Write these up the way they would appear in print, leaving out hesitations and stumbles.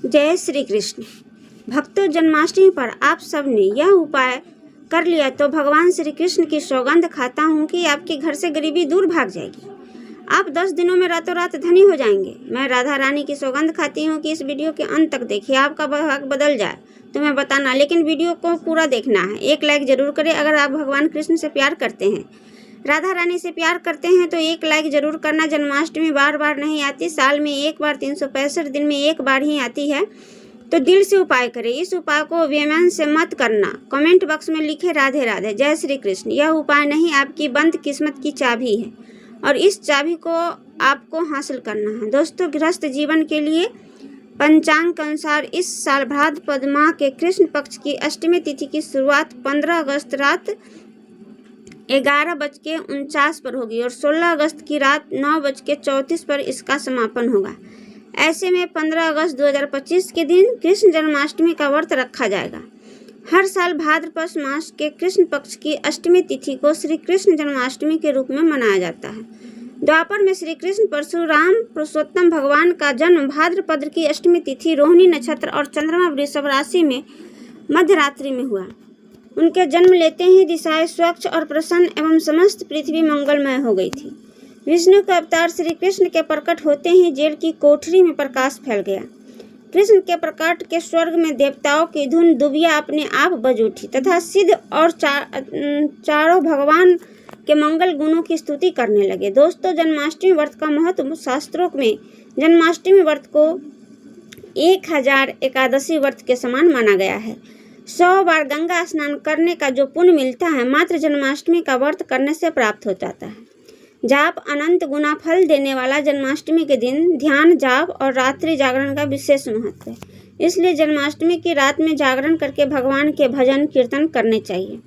जय श्री कृष्ण। भक्तों, जन्माष्टमी पर आप सब ने यह उपाय कर लिया तो भगवान श्री कृष्ण की सौगंध खाता हूँ कि आपके घर से गरीबी दूर भाग जाएगी। आप 10 दिनों में रातों रात धनी हो जाएंगे। मैं राधा रानी की सौगंध खाती हूँ कि इस वीडियो के अंत तक देखिए, आपका भाग बदल जाए तो मैं बताना, लेकिन वीडियो को पूरा देखना है। एक लाइक जरूर करें अगर आप भगवान कृष्ण से प्यार करते हैं, राधा रानी से प्यार करते हैं तो एक लाइक जरूर करना। जन्माष्टमी बार बार नहीं आती, साल में एक बार, 365 दिन में एक बार ही आती है, तो दिल से उपाय करें। इस उपाय को व्यमन से मत करना। कमेंट बॉक्स में लिखे राधे राधे, जय श्री कृष्ण। यह उपाय नहीं, आपकी बंद किस्मत की चाबी है और इस चाबी को आपको हासिल करना है। दोस्तों, गृहस्थ जीवन के लिए पंचांग के अनुसार इस साल भाद्रपद माह के कृष्ण पक्ष की अष्टमी तिथि की शुरुआत 15 अगस्त रात 11:49 पर होगी और 16 अगस्त की रात 9:34 पर इसका समापन होगा। ऐसे में 15 अगस्त 2025 के दिन कृष्ण जन्माष्टमी का व्रत रखा जाएगा। हर साल भाद्रपद मास के कृष्ण पक्ष की अष्टमी तिथि को श्री कृष्ण जन्माष्टमी के रूप में मनाया जाता है। द्वापर में श्री कृष्ण परशुराम पुरुषोत्तम भगवान का जन्म भाद्रपद की अष्टमी तिथि रोहिणी नक्षत्र और चंद्रमा वृषभ राशि में मध्यरात्रि में हुआ। उनके जन्म लेते ही दिशाएं स्वच्छ और प्रसन्न एवं समस्त पृथ्वी मंगलमय हो गई थी। विष्णु का अवतार श्री कृष्ण के प्रकट होते ही जेल की कोठरी में प्रकाश फैल गया। कृष्ण के प्रकट के स्वर्ग में देवताओं की धुन दुबिया अपने आप बज उठी तथा सिद्ध और चारों भगवान के मंगल गुणों की स्तुति करने लगे। दोस्तों, जन्माष्टमी व्रत का महत्व शास्त्रों में जन्माष्टमी व्रत को 1000 एकादशी व्रत के समान माना गया है। 100 बार गंगा स्नान करने का जो पुण्य मिलता है, मात्र जन्माष्टमी का व्रत करने से प्राप्त हो जाता है। जाप अनंत गुना फल देने वाला जन्माष्टमी के दिन ध्यान, जाप और रात्रि जागरण का विशेष महत्व है। इसलिए जन्माष्टमी की रात में जागरण करके भगवान के भजन कीर्तन करने चाहिए।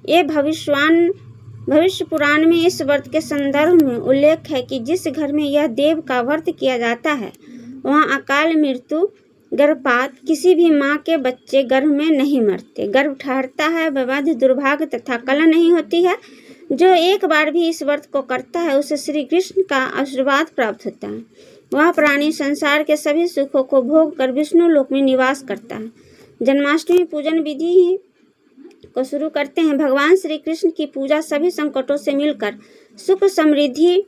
ये भविष्य पुराण में इस व्रत के संदर्भ में उल्लेख है कि जिस घर में यह देव का व्रत किया जाता है वहाँ अकाल मृत्यु, गर्भपात, किसी भी माँ के बच्चे गर्भ में नहीं मरते, गर्भ ठहरता है, विवाद, दुर्भाग्य तथा कलह नहीं होती है। जो एक बार भी इस व्रत को करता है उसे श्री कृष्ण का आशीर्वाद प्राप्त होता है। वह प्राणी संसार के सभी सुखों को भोग कर विष्णु लोक में निवास करता है। जन्माष्टमी पूजन विधि को शुरू करते हैं। भगवान श्री कृष्ण की पूजा सभी संकटों से मिलकर सुख, समृद्धि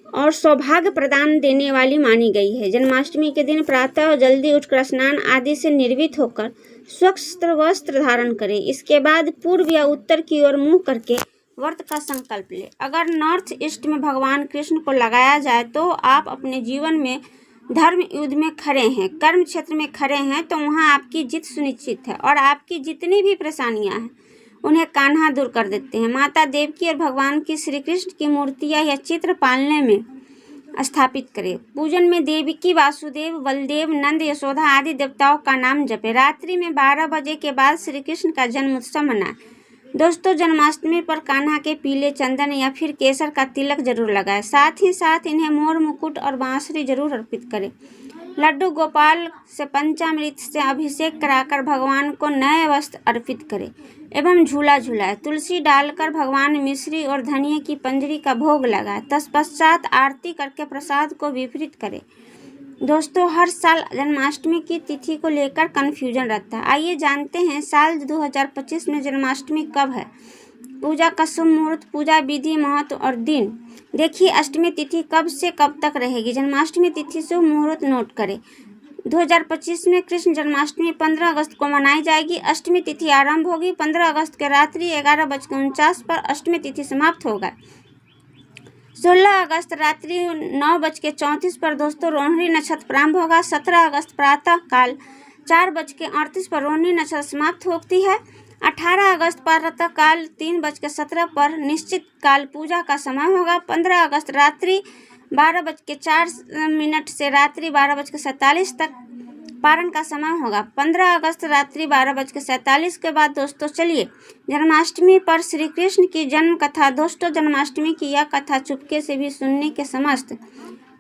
और सौभाग्य प्रदान देने वाली मानी गई है। जन्माष्टमी के दिन प्रातः जल्दी उठकर स्नान आदि से निर्वित होकर स्वच्छ वस्त्र धारण करें। इसके बाद पूर्व या उत्तर की ओर मुंह करके व्रत का संकल्प ले। अगर नॉर्थ ईस्ट में भगवान कृष्ण को लगाया जाए तो आप अपने जीवन में धर्म युद्ध में खड़े हैं, कर्म क्षेत्र में खड़े हैं, तो वहाँ आपकी जीत सुनिश्चित है और आपकी जितनी भी परेशानियां हैं उन्हें कान्हा दूर कर देते हैं। माता देवकी और भगवान की श्री कृष्ण की मूर्तियां या चित्र पालने में स्थापित करें। पूजन में देवकी, वासुदेव, बलदेव, नंद, यशोदा आदि देवताओं का नाम जपे। रात्रि में 12 बजे के बाद श्री कृष्ण का जन्म उत्सव मनाएं। दोस्तों, जन्माष्टमी पर कान्हा के पीले चंदन या फिर केसर का तिलक जरूर लगाएं। साथ ही साथ इन्हें मोर, मुकुट और बांसुरी जरूर अर्पित करें। लड्डू गोपाल से पंचामृत से अभिषेक कराकर भगवान को नए वस्त्र अर्पित करें एवं झूला झूलाए। तुलसी डालकर भगवान मिश्री और धनिया की पंजरी का भोग लगाए। तत्पश्चात आरती करके प्रसाद को वितरित करें। दोस्तों, हर साल जन्माष्टमी की तिथि को लेकर कन्फ्यूजन रहता है। आइए जानते हैं साल 2025 में जन्माष्टमी कब है, पूजा का शुभ मुहूर्त, पूजा विधि, महत्व और दिन। देखिए, अष्टमी तिथि कब से कब तक रहेगी। जन्माष्टमी तिथि शुभ मुहूर्त नोट करें। 2025 में कृष्ण जन्माष्टमी 15 अगस्त को मनाई जाएगी। अष्टमी तिथि आरंभ होगी 15 अगस्त के रात्रि 11:49 पर अष्टमी तिथि समाप्त होगा। 16 अगस्त रात्रि 9:34 पर दोस्तों रोहिणी नक्षत्र प्रारंभ होगा। 17 अगस्त प्रातः काल 4:38 पर रोहिणी नक्षत्र समाप्त होती है। 18 अगस्त प्रातः काल 3:17 पर निश्चित काल पूजा का समय होगा। 15 अगस्त रात्रि 12:04 से रात्रि 12:47 तक पारण का समय होगा। 15 अगस्त रात्रि 12:47 के बाद दोस्तों चलिए जन्माष्टमी पर श्री कृष्ण की जन्म कथा। दोस्तों, जन्माष्टमी की यह कथा चुपके से भी सुनने के समस्त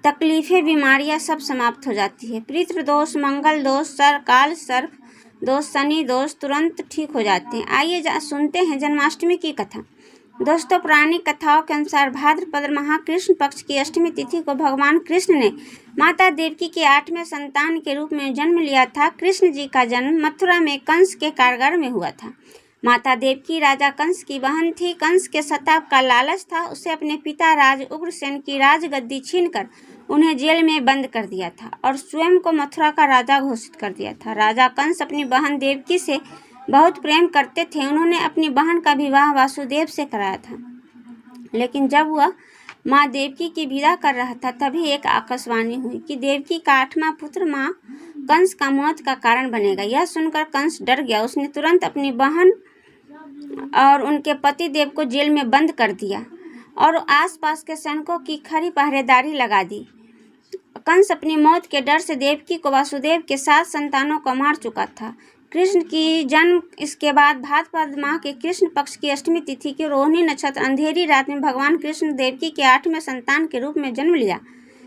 तकलीफें, बीमारियां सब समाप्त हो जाती है। पितृ दोष, मंगल दोष, काल सर्प दोष, शनि दोष तुरंत ठीक हो जाते हैं। आइए सुनते हैं जन्माष्टमी की कथा। दोस्तों, पौराणिक कथाओं के अनुसार भाद्रपद माह कृष्ण पक्ष की अष्टमी तिथि को भगवान कृष्ण ने माता देवकी के 8वें संतान के रूप में जन्म लिया था। कृष्ण जी का जन्म मथुरा में कंस के कारागार में हुआ था। माता देवकी राजा कंस की बहन थी। कंस के सताप का लालच था। उसे अपने पिता राज उग्रसेन की राजगद्दी छीनकर उन्हें जेल में बंद कर दिया था और स्वयं को मथुरा का राजा घोषित कर दिया था। राजा कंस अपनी बहन देवकी से बहुत प्रेम करते थे। उन्होंने अपनी बहन का विवाह वासुदेव से कराया था, लेकिन जब वह माँ देवकी की विदा कर रहा था तभी एक आकाशवाणी हुई कि देवकी का 8वां पुत्र माँ कंस का मौत का कारण बनेगा। यह सुनकर कंस डर गया। उसने तुरंत अपनी बहन और उनके पति देव को जेल में बंद कर दिया और आसपास के सैनिकों की खड़ी पहरेदारी लगा दी। कंस अपनी मौत के डर से देवकी को वासुदेव के 7 संतानों को मार चुका था। कृष्ण की जन्म इसके बाद भाद्रपद माह के कृष्ण पक्ष की अष्टमी तिथि की रोहिणी नक्षत्र अंधेरी रात में भगवान कृष्ण देवकी के 8वें संतान के रूप में जन्म लिया।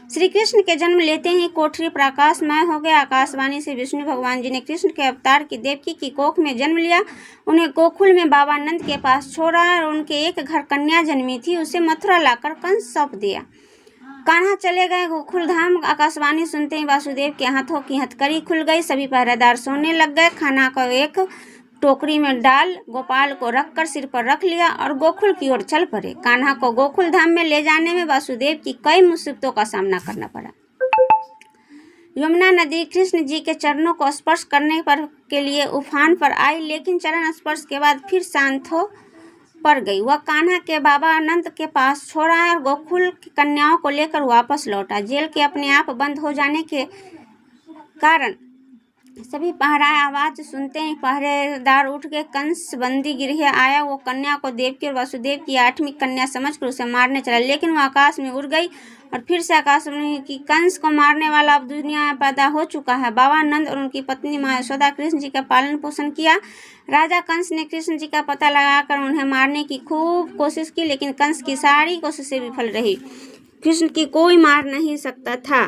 श्री कृष्ण के जन्म लेते ही कोठरी प्रकाशमय हो गया। आकाशवाणी से विष्णु भगवान जी ने कृष्ण के अवतार की देवकी की कोख में जन्म लिया। उन्हें गोकुल में बाबा नंद के पास छोड़ा और उनके एक घर कन्या जन्मी थी, उसे मथुरा लाकर कंस सौंप दिया। कान्हा चले गए गोकुल धाम। आकाशवाणी सुनते ही वासुदेव के हाथों की हथकड़ी खुल गई। सभी पहरेदार सोने लग गए। खाना को एक टोकरी में डाल गोपाल को रखकर सिर पर रख लिया और गोकुल की ओर चल पड़े। कान्हा को गोकुल धाम में ले जाने में वासुदेव की कई मुसीबतों का सामना करना पड़ा। यमुना नदी कृष्ण जी के चरणों को स्पर्श करने पर के लिए उफान पर आई, लेकिन चरण स्पर्श के बाद फिर शांत हो पड़ गई। वह कान्हा के बाबा अनंत के पास छोड़ा और गोकुल की कन्याओं को लेकर वापस लौटा। जेल के अपने आप बंद हो जाने के कारण सभी पहराए आवाज सुनते ही पहरेदार उठ के कंस बंदी गृह आया। वो कन्या को देवकी और वासुदेव की 8वीं कन्या समझकर उसे मारने चला, लेकिन वह आकाश में उड़ गई और फिर से आकाश में कि कंस को मारने वाला अब दुनिया में पैदा हो चुका है। बाबा नंद और उनकी पत्नी माँ यशोदा कृष्ण जी का पालन पोषण किया। राजा कंस ने कृष्ण जी का पता लगाकर उन्हें मारने की खूब कोशिश की, लेकिन कंस की सारी कोशिशें विफल रही। कृष्ण की कोई मार नहीं सकता था।